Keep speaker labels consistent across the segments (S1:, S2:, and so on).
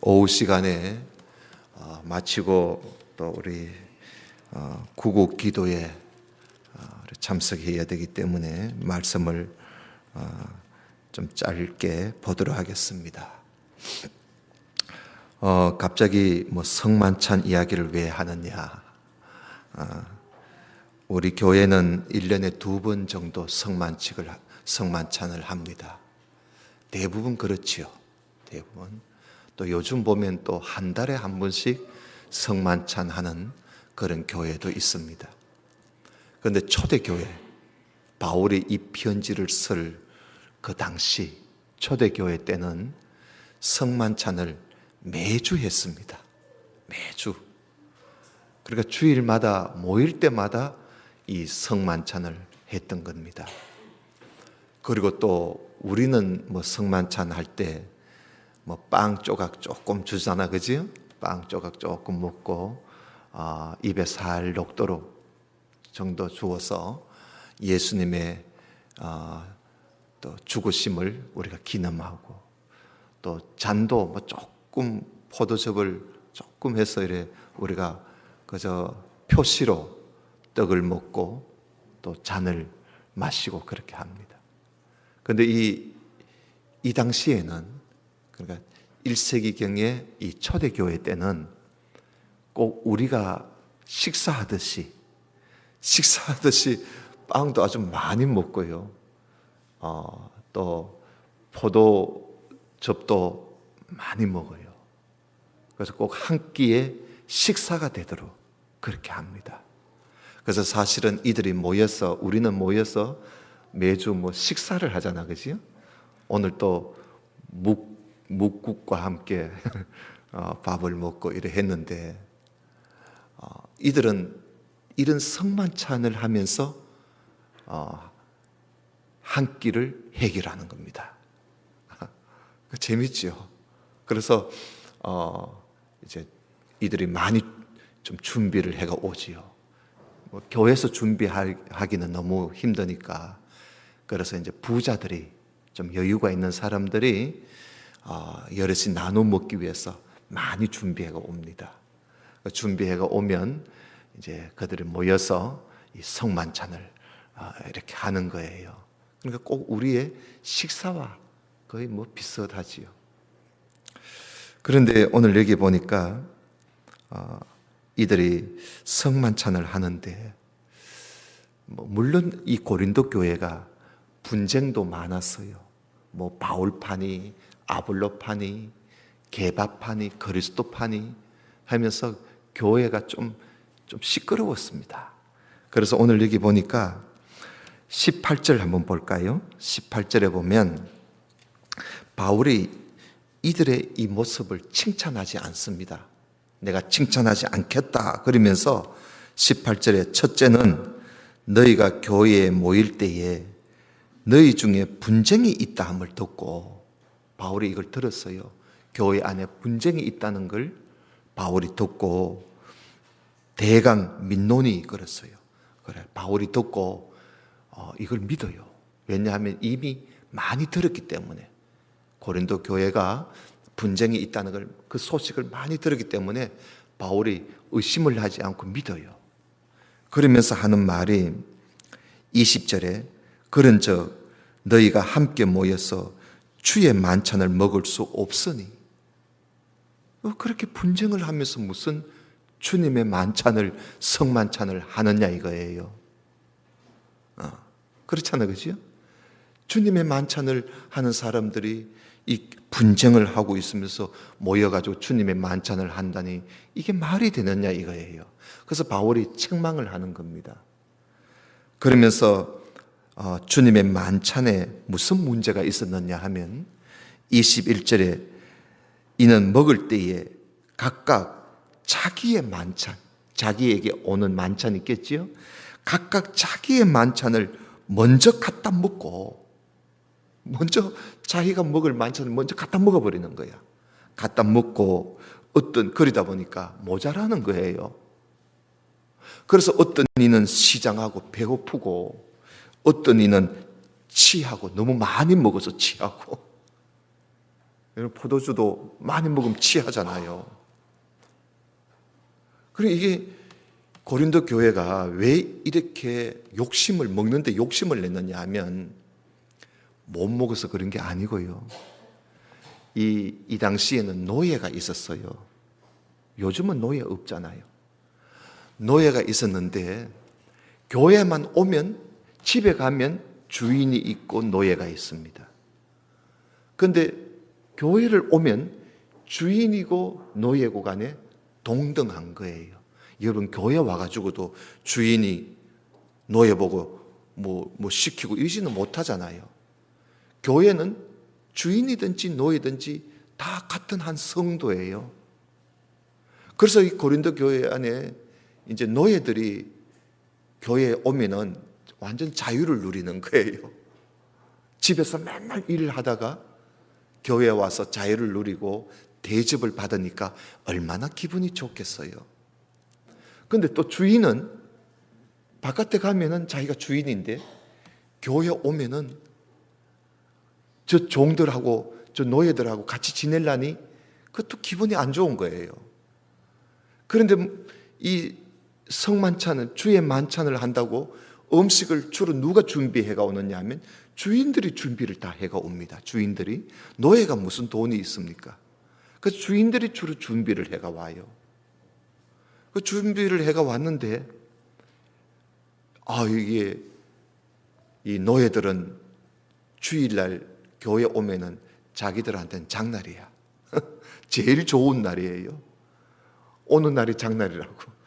S1: 오후 시간에 마치고 또 우리 구국 기도에 참석해야 되기 때문에 말씀을 좀 짧게 보도록 하겠습니다. 갑자기 성만찬 이야기를 왜 하느냐? 우리 교회는 1년에 2번 정도 성만찬을 합니다. 대부분 그렇지요. 대부분. 또 요즘 보면 또 한 달에 한 번씩 성만찬 하는 그런 교회도 있습니다. 그런데 초대교회, 바울이 이 편지를 쓸 그 당시 초대교회 때는 성만찬을 매주 했습니다. 매주. 그러니까 주일마다 모일 때마다 이 성만찬을 했던 겁니다. 그리고 또 우리는 성만찬 할 때 빵 조각 조금 주잖아, 그지? 빵 조각 조금 먹고 입에 살 녹도록 정도 주어서 예수님의 또 죽으심을 우리가 기념하고, 또 잔도 조금 포도즙을 조금 해서 이래 우리가 그저 표시로 떡을 먹고 또 잔을 마시고 그렇게 합니다. 그런데 이 당시에는, 그러니까 1세기경의 이 초대교회 때는 꼭 우리가 식사하듯이 빵도 아주 많이 먹고요. 또 포도즙도 많이 먹어요. 그래서 꼭 한 끼에 식사가 되도록 그렇게 합니다. 그래서 사실은 우리는 모여서 매주 식사를 하잖아, 그지요? 오늘 또 묵국과 함께 밥을 먹고 이래 했는데, 이들은 이런 성만찬을 하면서 한 끼를 해결하는 겁니다. 재밌죠? 그래서 이제 이들이 많이 좀 준비를 해가 오지요. 교회에서 준비하기는 너무 힘드니까, 그래서 이제 부자들이, 좀 여유가 있는 사람들이 여럿이 나눠 먹기 위해서 많이 준비해가 옵니다. 준비해가 오면 이제 그들이 모여서 이 성만찬을 이렇게 하는 거예요. 그러니까 꼭 우리의 식사와 거의 비슷하지요. 그런데 오늘 여기 보니까 이들이 성만찬을 하는데, 물론 이 고린도 교회가 분쟁도 많았어요. 바울파니, 아볼로파니, 게바파니, 그리스도파니 하면서 교회가 좀 시끄러웠습니다. 그래서 오늘 여기 보니까 18절 한번 볼까요? 18절에 보면 바울이 이들의 이 모습을 칭찬하지 않습니다. 내가 칭찬하지 않겠다 그러면서 18절에 첫째는 너희가 교회에 모일 때에 너희 중에 분쟁이 있다 함을 듣고, 바울이 이걸 들었어요. 교회 안에 분쟁이 있다는 걸 바울이 듣고 대강 민논이 그랬어요. 그래, 바울이 듣고 이걸 믿어요. 왜냐하면 이미 많이 들었기 때문에, 고린도 교회가 분쟁이 있다는 걸, 그 소식을 많이 들었기 때문에 바울이 의심을 하지 않고 믿어요. 그러면서 하는 말이 20절에 그런즉 너희가 함께 모여서 주의 만찬을 먹을 수 없으니, 그렇게 분쟁을 하면서 무슨 주님의 만찬을, 성만찬을 하느냐 이거예요. 그렇잖아요, 그죠? 주님의 만찬을 하는 사람들이 이 분쟁을 하고 있으면서 모여가지고 주님의 만찬을 한다니 이게 말이 되느냐 이거예요. 그래서 바울이 책망을 하는 겁니다. 그러면서 주님의 만찬에 무슨 문제가 있었느냐 하면 21절에 이는 먹을 때에 각각 자기의 만찬, 자기에게 오는 만찬이 있겠지요? 각각 자기의 만찬을 먼저 갖다 먹고, 먼저 자기가 먹을 만찬을 먼저 갖다 먹어버리는 거야. 갖다 먹고 그러다 보니까 모자라는 거예요. 그래서 어떤 이는 시장하고 배고프고, 어떤 이는 취하고, 너무 많이 먹어서 취하고, 포도주도 많이 먹으면 취하잖아요. 그리고 이게 고린도 교회가 왜 이렇게 먹는데 욕심을 냈느냐 하면 못 먹어서 그런 게 아니고요. 이 당시에는 노예가 있었어요. 요즘은 노예 없잖아요. 노예가 있었는데 교회만 오면, 집에 가면 주인이 있고 노예가 있습니다. 그런데 교회를 오면 주인이고 노예고 간에 동등한 거예요. 여러분, 교회 와가지고도 주인이 노예 보고 뭐 시키고 이러지는 못하잖아요. 교회는 주인이든지 노예든지 다 같은 한 성도예요. 그래서 이 고린도 교회 안에 이제 노예들이 교회에 오면은 완전 자유를 누리는 거예요. 집에서 맨날 일을 하다가 교회에 와서 자유를 누리고 대접을 받으니까 얼마나 기분이 좋겠어요. 근데 또 주인은 바깥에 가면은 자기가 주인인데 교회 오면은 저 종들하고 저 노예들하고 같이 지내려니 그것도 기분이 안 좋은 거예요. 그런데 이 성만찬을, 주의 만찬을 한다고 음식을 주로 누가 준비해가 오느냐 하면 주인들이 준비를 다 해가 옵니다. 주인들이. 노예가 무슨 돈이 있습니까? 그 주인들이 주로 준비를 해가 와요. 그 준비를 해가 왔는데 이게 이 노예들은 주일날 교회 오면은 자기들한테는 장날이야. 제일 좋은 날이에요. 오는 날이 장날이라고.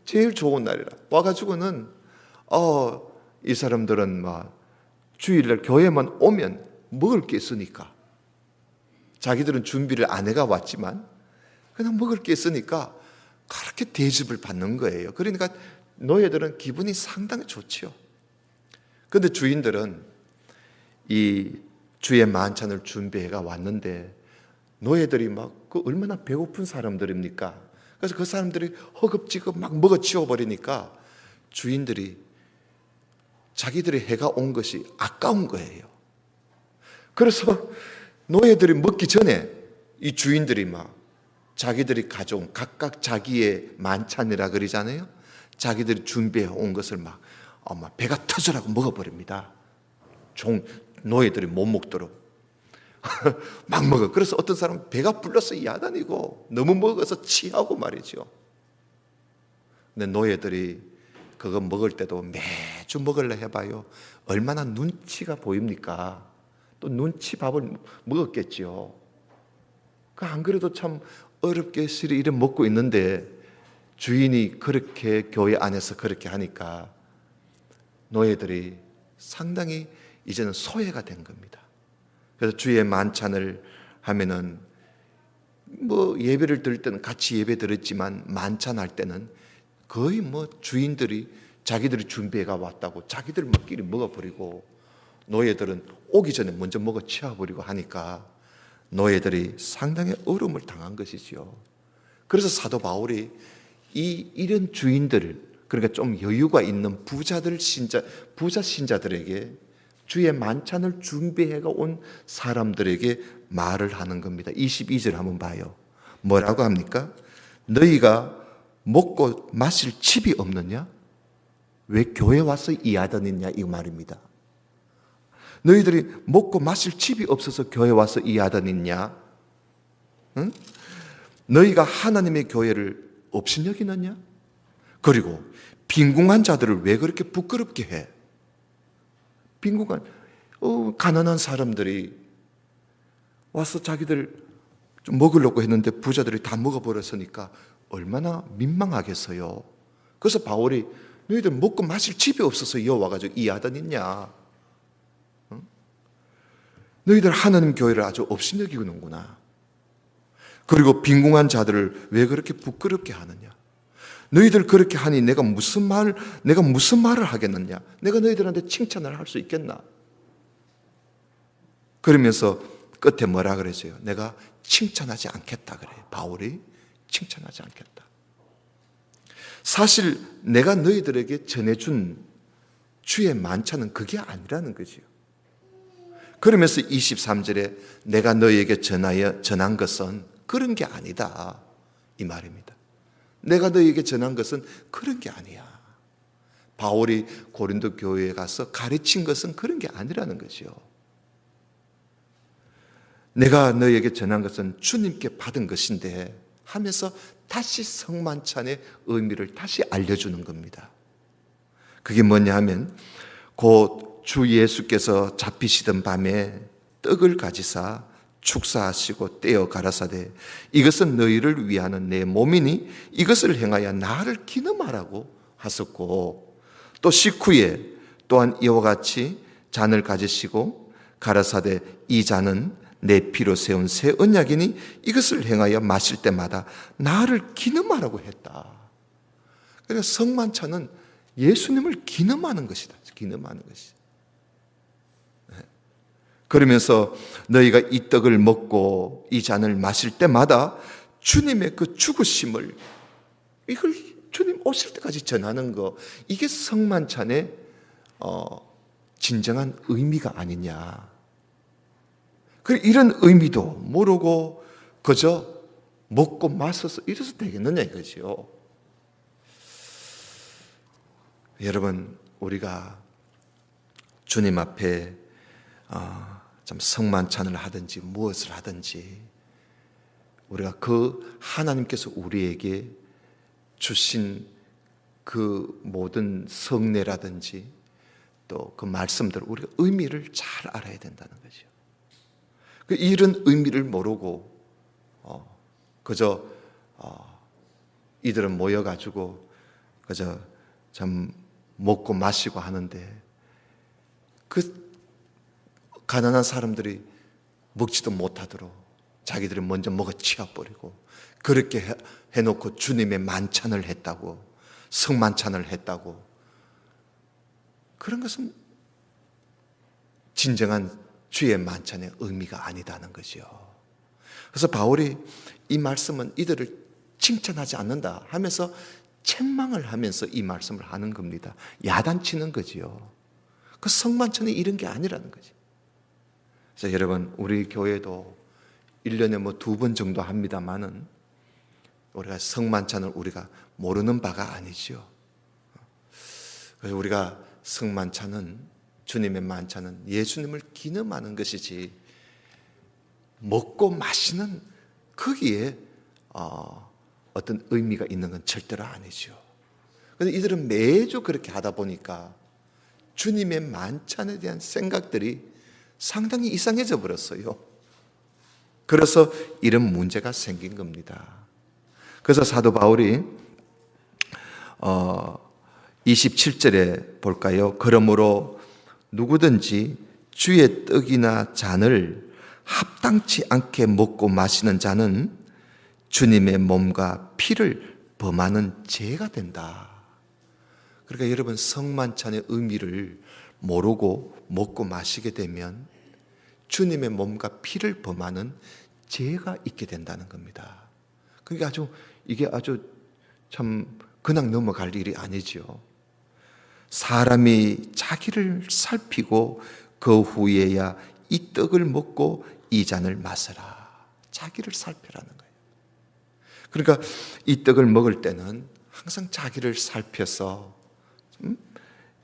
S1: 제일 좋은 날이라. 와가지고는 이 사람들은 막 주일날 교회만 오면 먹을 게 있으니까, 자기들은 준비를 안 해가 왔지만 그냥 먹을 게 있으니까 그렇게 대접을 받는 거예요. 그러니까 노예들은 기분이 상당히 좋지요. 그런데 주인들은 이 주의 만찬을 준비해가 왔는데 노예들이 막 얼마나 배고픈 사람들입니까? 그래서 그 사람들이 허겁지겁 막 먹어 치워버리니까 주인들이 자기들이 해가 온 것이 아까운 거예요. 그래서 노예들이 먹기 전에 이 주인들이 막 자기들이 가져온 각각 자기의 만찬이라 그러잖아요. 자기들이 준비해 온 것을 막 배가 터져라고 먹어버립니다. 노예들이 못 먹도록 막 먹어. 그래서 어떤 사람은 배가 불러서 야단이고 너무 먹어서 취하고 말이죠. 근데 노예들이 그거 먹을 때도 매주 먹으려 해봐요. 얼마나 눈치가 보입니까? 또 눈치 밥을 먹었겠죠. 안 그래도 참 어렵게 시리 이래 먹고 있는데 주인이 그렇게 교회 안에서 그렇게 하니까 노예들이 상당히 이제는 소외가 된 겁니다. 그래서 주의 만찬을 하면은 예배를 드릴 때는 같이 예배 드렸지만 만찬할 때는 거의 주인들이 자기들이 준비해가 왔다고 자기들끼리 먹어버리고 노예들은 오기 전에 먼저 먹어 치워버리고 하니까 노예들이 상당히 어려움을 당한 것이지요. 그래서 사도 바울이 이런 주인들, 그러니까 좀 여유가 있는 부자 신자들에게 주의 만찬을 준비해가 온 사람들에게 말을 하는 겁니다. 22절 한번 봐요. 뭐라고 합니까? 너희가 먹고 마실 집이 없느냐? 왜 교회 와서 이하던 있냐? 이 말입니다. 너희들이 먹고 마실 집이 없어서 교회 와서 이하던 있냐? 응? 너희가 하나님의 교회를 없인 여기느냐? 그리고 빈궁한 자들을 왜 그렇게 부끄럽게 해? 빈궁한 가난한 사람들이 와서 자기들 좀 먹으려고 했는데 부자들이 다 먹어버렸으니까 얼마나 민망하겠어요. 그래서 바울이 너희들 먹고 마실 집이 없어서 이어와가지고 이하던 있냐? 응? 너희들 하나님 교회를 아주 없인 여기는구나. 그리고 빈궁한 자들을 왜 그렇게 부끄럽게 하느냐? 너희들 그렇게 하니 내가 무슨 말을 하겠느냐? 내가 너희들한테 칭찬을 할 수 있겠나? 그러면서 끝에 뭐라 그러세요? 내가 칭찬하지 않겠다 그래요. 바울이 칭찬하지 않겠다. 사실 내가 너희들에게 전해준 주의 만찬은 그게 아니라는 거지요. 그러면서 23절에 내가 너희에게 전한 것은 그런 게 아니다, 이 말입니다. 내가 너희에게 전한 것은 그런 게 아니야. 바울이 고린도 교회에 가서 가르친 것은 그런 게 아니라는 거죠. 내가 너희에게 전한 것은 주님께 받은 것인데 하면서 다시 성만찬의 의미를 다시 알려주는 겁니다. 그게 뭐냐 하면 곧 주 예수께서 잡히시던 밤에 떡을 가지사 축사하시고 떼어 가라사대 이것은 너희를 위하는 내 몸이니 이것을 행하여 나를 기념하라고 하셨고, 또 식후에 또한 이와 같이 잔을 가지시고 가라사대 이 잔은 내 피로 세운 새 언약이니 이것을 행하여 마실 때마다 나를 기념하라고 했다. 그러니까 성만찬은 예수님을 기념하는 것이다. 기념하는 것이다. 그러면서 너희가 이 떡을 먹고 이 잔을 마실 때마다 주님의 그 죽으심을, 이걸 주님 오실 때까지 전하는 거, 이게 성만찬의 진정한 의미가 아니냐. 이런 의미도 모르고 그저 먹고 마셔서 이래서 되겠느냐 이거지요. 여러분, 우리가 주님 앞에 참 성만찬을 하든지 무엇을 하든지 우리가 그 하나님께서 우리에게 주신 그 모든 성례라든지 또 그 말씀들, 우리가 의미를 잘 알아야 된다는 거죠. 이런 의미를 모르고 그저 이들은 모여가지고 그저 참 먹고 마시고 하는데, 그 가난한 사람들이 먹지도 못하도록 자기들이 먼저 먹어 치워버리고 그렇게 해놓고 주님의 만찬을 했다고, 성만찬을 했다고, 그런 것은 진정한 주의 만찬의 의미가 아니다는 거죠. 그래서 바울이 이 말씀은 이들을 칭찬하지 않는다 하면서 책망을 하면서 이 말씀을 하는 겁니다. 야단치는 거지요. 그 성만찬이 이런 게 아니라는 거지. 그래서 여러분, 우리 교회도 1년에 뭐 2번 정도 합니다만은 우리가 성만찬을 우리가 모르는 바가 아니죠. 그래서 우리가 성만찬은, 주님의 만찬은 예수님을 기념하는 것이지 먹고 마시는 거기에 어떤 의미가 있는 건 절대로 아니죠. 그런데 이들은 매주 그렇게 하다 보니까 주님의 만찬에 대한 생각들이 상당히 이상해져 버렸어요. 그래서 이런 문제가 생긴 겁니다. 그래서 사도 바울이 27절에 볼까요? 그러므로 누구든지 주의 떡이나 잔을 합당치 않게 먹고 마시는 자는 주님의 몸과 피를 범하는 죄가 된다. 그러니까 여러분, 성만찬의 의미를 모르고 먹고 마시게 되면 주님의 몸과 피를 범하는 죄가 있게 된다는 겁니다. 그러니까 이게 아주 참 그냥 넘어갈 일이 아니죠. 사람이 자기를 살피고 그 후에야 이 떡을 먹고 이 잔을 마셔라. 자기를 살피라는 거예요. 그러니까 이 떡을 먹을 때는 항상 자기를 살펴서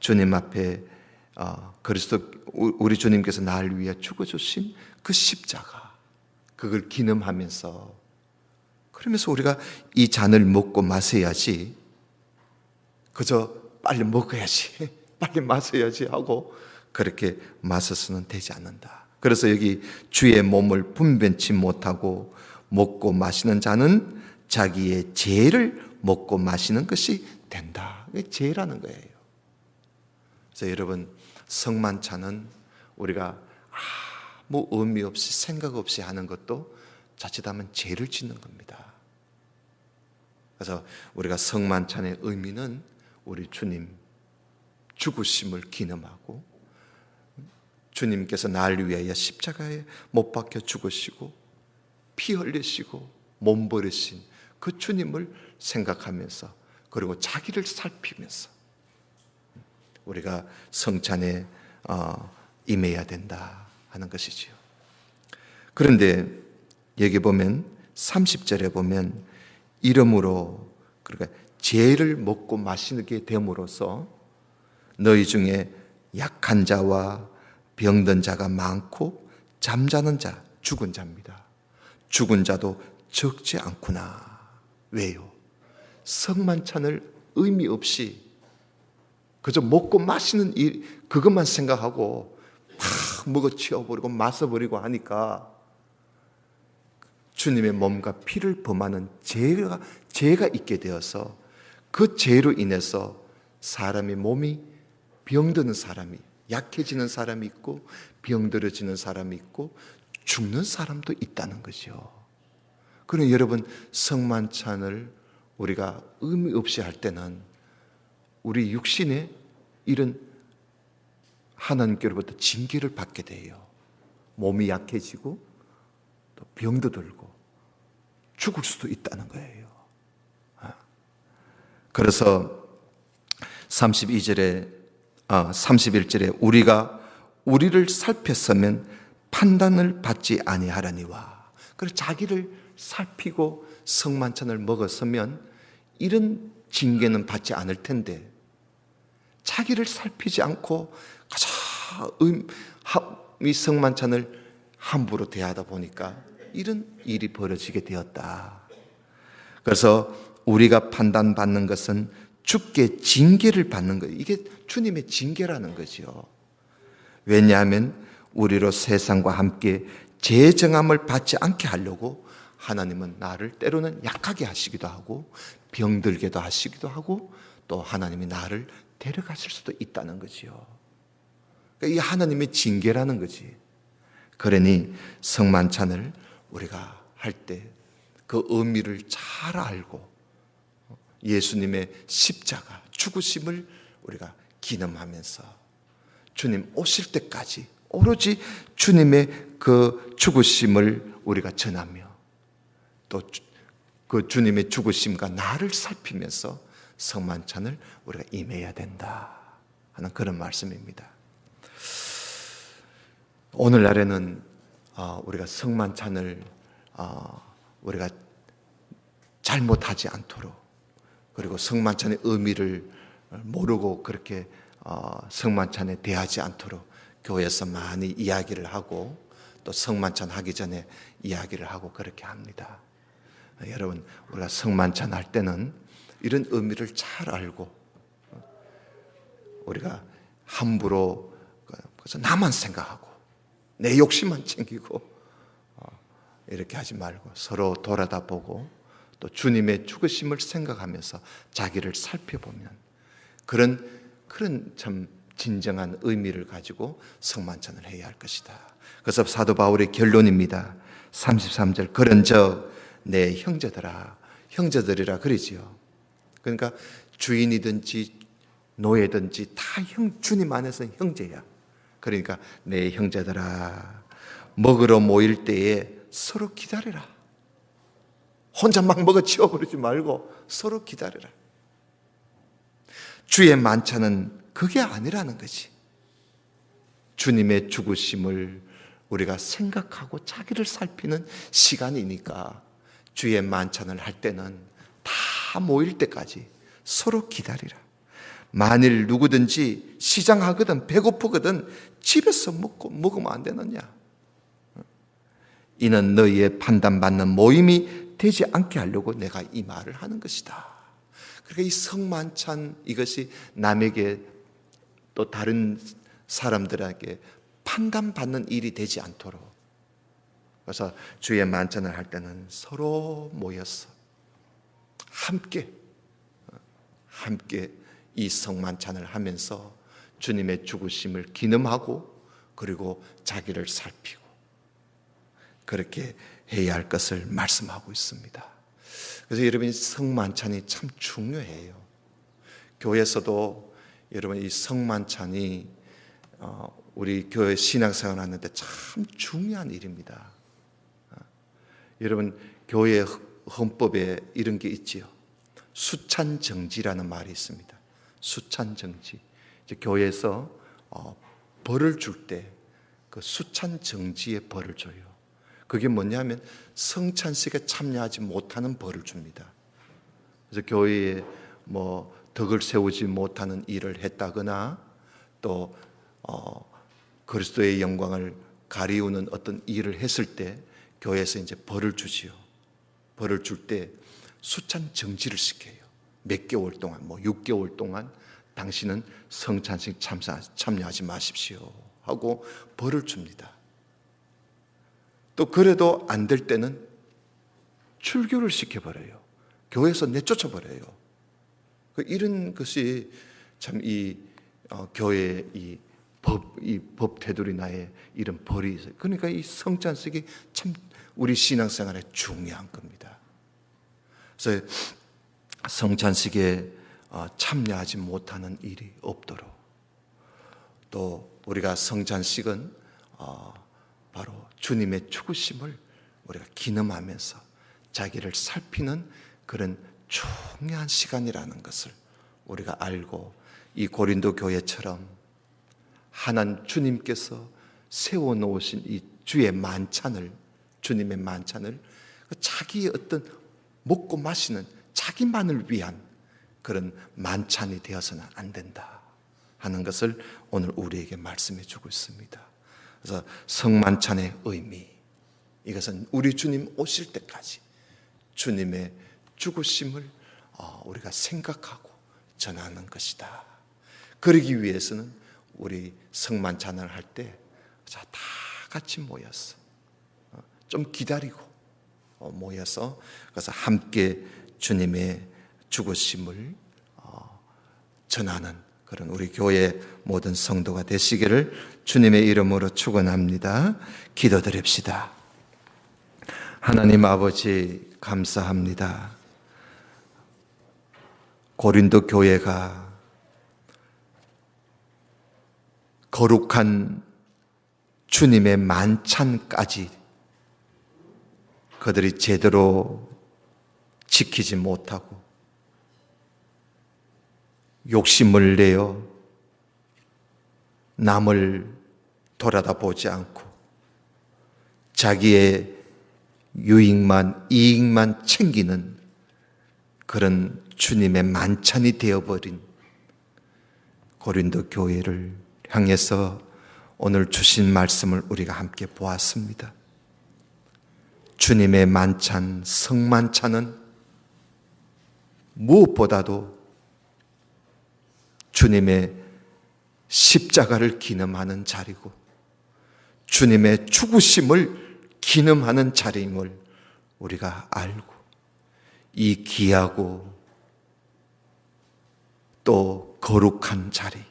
S1: 주님 앞에 그리스도, 우리 주님께서 나를 위해 죽어주신 그 십자가, 그걸 기념하면서, 그러면서 우리가 이 잔을 먹고 마셔야지, 그저 빨리 먹어야지, 빨리 마셔야지 하고 그렇게 마셔서는 되지 않는다. 그래서 여기 주의 몸을 분변치 못하고 먹고 마시는 자는 자기의 죄를 먹고 마시는 것이 된다. 이게 죄라는 거예요. 그래서 여러분, 성만찬은 우리가 아무 의미 없이 생각 없이 하는 것도 자칫하면 죄를 짓는 겁니다. 그래서 우리가 성만찬의 의미는 우리 주님 죽으심을 기념하고, 주님께서 나를 위하여 십자가에 못 박혀 죽으시고 피 흘리시고 몸 버리신 그 주님을 생각하면서, 그리고 자기를 살피면서 우리가 성찬에 임해야 된다. 하는 것이지요. 그런데 여기 보면 30절에 보면 이러므로, 그러니까 죄를 먹고 마시게 됨으로써 너희 중에 약한 자와 병든 자가 많고 잠자는 자, 죽은 자입니다. 죽은 자도 적지 않구나. 왜요? 성만찬을 의미 없이 그저 먹고 마시는 일, 그것만 생각하고 막 먹어 치워버리고 마셔버리고 하니까 주님의 몸과 피를 범하는 죄가 있게 되어서 그 죄로 인해서 사람의 몸이 병드는 사람이, 약해지는 사람이 있고 병들어지는 사람이 있고 죽는 사람도 있다는 거죠. 그러니 여러분, 성만찬을 우리가 의미 없이 할 때는 우리 육신에 이런 하나님께로부터 징계를 받게 돼요. 몸이 약해지고 또 병도 들고 죽을 수도 있다는 거예요. 그래서 31절에 우리가 우리를 살폈으면 판단을 받지 아니하라니와. 그래서 자기를 살피고 성만찬을 먹었으면 이런 징계는 받지 않을 텐데, 자기를 살피지 않고 가장 이 성만찬을 함부로 대하다 보니까 이런 일이 벌어지게 되었다. 그래서 우리가 판단받는 것은 주께 징계를 받는 거예요. 이게 주님의 징계라는 거죠. 왜냐하면 우리로 세상과 함께 재정함을 받지 않게 하려고 하나님은 나를 때로는 약하게 하시기도 하고 병들게도 하시기도 하고 또 하나님이 나를 데려가실 수도 있다는 거지요. 그러니까 이 하나님의 징계라는 거지. 그러니 성만찬을 우리가 할 때 그 의미를 잘 알고 예수님의 십자가, 죽으심을 우리가 기념하면서 주님 오실 때까지 오로지 주님의 그 죽으심을 우리가 전하며 또 그 주님의 죽으심과 나를 살피면서 성만찬을 우리가 임해야 된다 하는 그런 말씀입니다. 오늘날에는 우리가 성만찬을 우리가 잘못하지 않도록, 그리고 성만찬의 의미를 모르고 그렇게 성만찬에 대하지 않도록 교회에서 많이 이야기를 하고 또 성만찬 하기 전에 이야기를 하고 그렇게 합니다. 여러분, 우리가 성만찬 할 때는 이런 의미를 잘 알고 우리가 함부로 그래서 나만 생각하고 내 욕심만 챙기고 이렇게 하지 말고 서로 돌아다 보고 또 주님의 죽으심을 생각하면서 자기를 살펴보면 그런 참 진정한 의미를 가지고 성만찬을 해야 할 것이다. 그래서 사도 바울의 결론입니다. 33절, 그런즉 내 형제들이라 그러지요. 그러니까 주인이든지 노예든지 다 주님 안에서는 형제야. 그러니까 내 형제들아, 먹으러 모일 때에 서로 기다려라. 혼자 막 먹어 치워버리지 말고 서로 기다려라. 주의 만찬은 그게 아니라는 거지. 주님의 죽으심을 우리가 생각하고 자기를 살피는 시간이니까 주의 만찬을 할 때는 다 모일 때까지 서로 기다리라. 만일 누구든지 시장하거든 배고프거든 집에서 먹으면 안 되느냐. 이는 너희의 판단받는 모임이 되지 않게 하려고 내가 이 말을 하는 것이다. 그러니까 이 성만찬, 이것이 남에게 또 다른 사람들에게 판단받는 일이 되지 않도록, 그래서 주의 만찬을 할 때는 서로 모여서 함께 이 성만찬을 하면서 주님의 죽으심을 기념하고 그리고 자기를 살피고 그렇게 해야 할 것을 말씀하고 있습니다. 그래서 여러분, 성만찬이 참 중요해요. 교회에서도 여러분, 이 성만찬이 우리 교회 신앙생활 하는데 참 중요한 일입니다. 여러분, 교회 헌법에 이런 게 있지요. 수찬정지라는 말이 있습니다. 수찬정지. 교회에서 벌을 줄 때 그 수찬 정지의 벌을 줘요. 그게 뭐냐면 성찬식에 참여하지 못하는 벌을 줍니다. 그래서 교회에 뭐 덕을 세우지 못하는 일을 했다거나 또 그리스도의 영광을 가리우는 어떤 일을 했을 때 교회에서 이제 벌을 주지요. 벌을 줄 때 수찬 정지를 시켜요. 몇 개월 동안, 뭐 6개월 동안 당신은 성찬식 참여하지 마십시오 하고 벌을 줍니다. 또 그래도 안 될 때는 출교를 시켜버려요. 교회에서 내쫓아버려요. 이런 것이 참 이 교회의 이 법 테두리나에 이런 벌이 있어요. 그러니까 이 성찬식이 참 우리 신앙생활에 중요한 겁니다. 그래서 성찬식에 참여하지 못하는 일이 없도록, 또 우리가 성찬식은 바로 주님의 죽으심을 우리가 기념하면서 자기를 살피는 그런 중요한 시간이라는 것을 우리가 알고, 이 고린도 교회처럼 하나님 주님께서 세워놓으신 이 주의 만찬을, 주님의 만찬을 자기의 어떤 먹고 마시는 자기만을 위한 그런 만찬이 되어서는 안 된다 하는 것을 오늘 우리에게 말씀해 주고 있습니다. 그래서 성만찬의 의미, 이것은 우리 주님 오실 때까지 주님의 죽으심을 우리가 생각하고 전하는 것이다. 그러기 위해서는 우리 성만찬을 할 때 다 같이 모여서 좀 기다리고 모여서, 그래서 함께 주님의 죽으심을 전하는 그런 우리 교회 모든 성도가 되시기를 주님의 이름으로 축원합니다. 기도드립시다. 하나님 아버지, 감사합니다. 고린도 교회가 거룩한 주님의 만찬까지 그들이 제대로 지키지 못하고 욕심을 내어 남을 돌아다보지 않고 자기의 이익만 챙기는 그런 주님의 만찬이 되어버린 고린도 교회를 향해서 오늘 주신 말씀을 우리가 함께 보았습니다. 주님의 만찬, 성만찬은 무엇보다도 주님의 십자가를 기념하는 자리고 주님의 죽으심을 기념하는 자리임을 우리가 알고, 이 귀하고 또 거룩한 자리,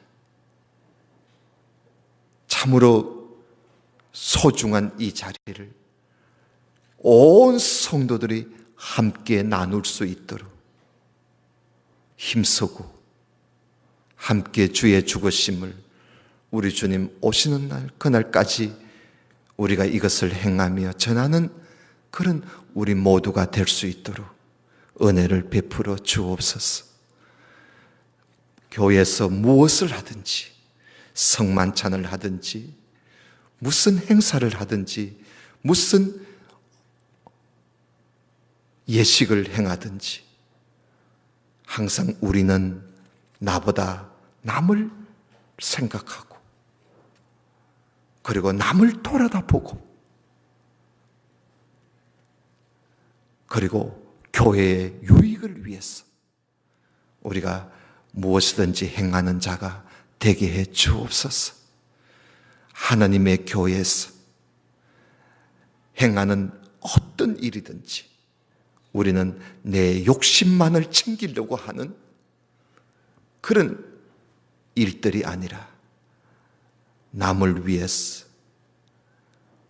S1: 참으로 소중한 이 자리를 온 성도들이 함께 나눌 수 있도록 힘쓰고 함께 주의 죽으심을, 우리 주님 오시는 날 그날까지 우리가 이것을 행하며 전하는 그런 우리 모두가 될 수 있도록 은혜를 베풀어 주옵소서. 교회에서 무엇을 하든지, 성만찬을 하든지, 무슨 행사를 하든지, 무슨 예식을 행하든지 항상 우리는 나보다 남을 생각하고 그리고 남을 돌아다보고 그리고 교회의 유익을 위해서 우리가 무엇이든지 행하는 자가 되게 해 주옵소서. 하나님의 교회에서 행하는 어떤 일이든지 우리는 내 욕심만을 챙기려고 하는 그런 일들이 아니라 남을 위해서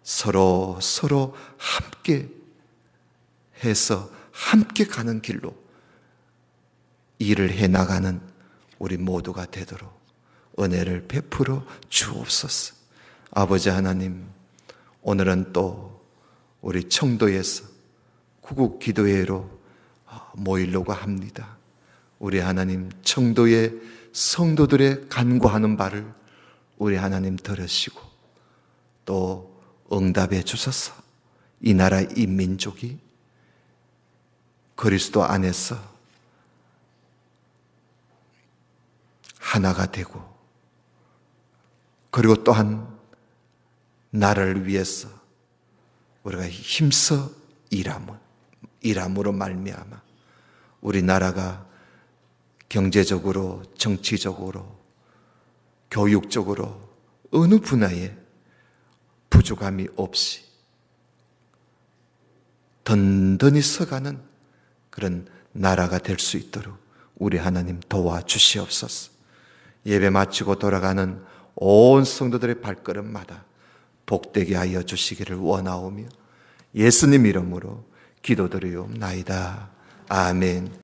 S1: 서로 함께 해서 함께 가는 길로 일을 해나가는 우리 모두가 되도록 은혜를 베풀어 주옵소서. 아버지 하나님, 오늘은 또 우리 청도에서 구국 기도회로 모이려고 합니다. 우리 하나님, 청도의 성도들의 간구하는 바를 우리 하나님 들으시고 또 응답해 주소서. 이 나라 이 민족이 그리스도 안에서 하나가 되고, 그리고 또한 나라를 위해서 우리가 힘써 일함으로 말미암아 우리나라가 경제적으로, 정치적으로, 교육적으로 어느 분야에 부족함이 없이 든든히 서가는 그런 나라가 될 수 있도록 우리 하나님 도와주시옵소서. 예배 마치고 돌아가는 온 성도들의 발걸음마다 복되게 하여 주시기를 원하오며 예수님 이름으로 기도드리옵나이다. 아멘.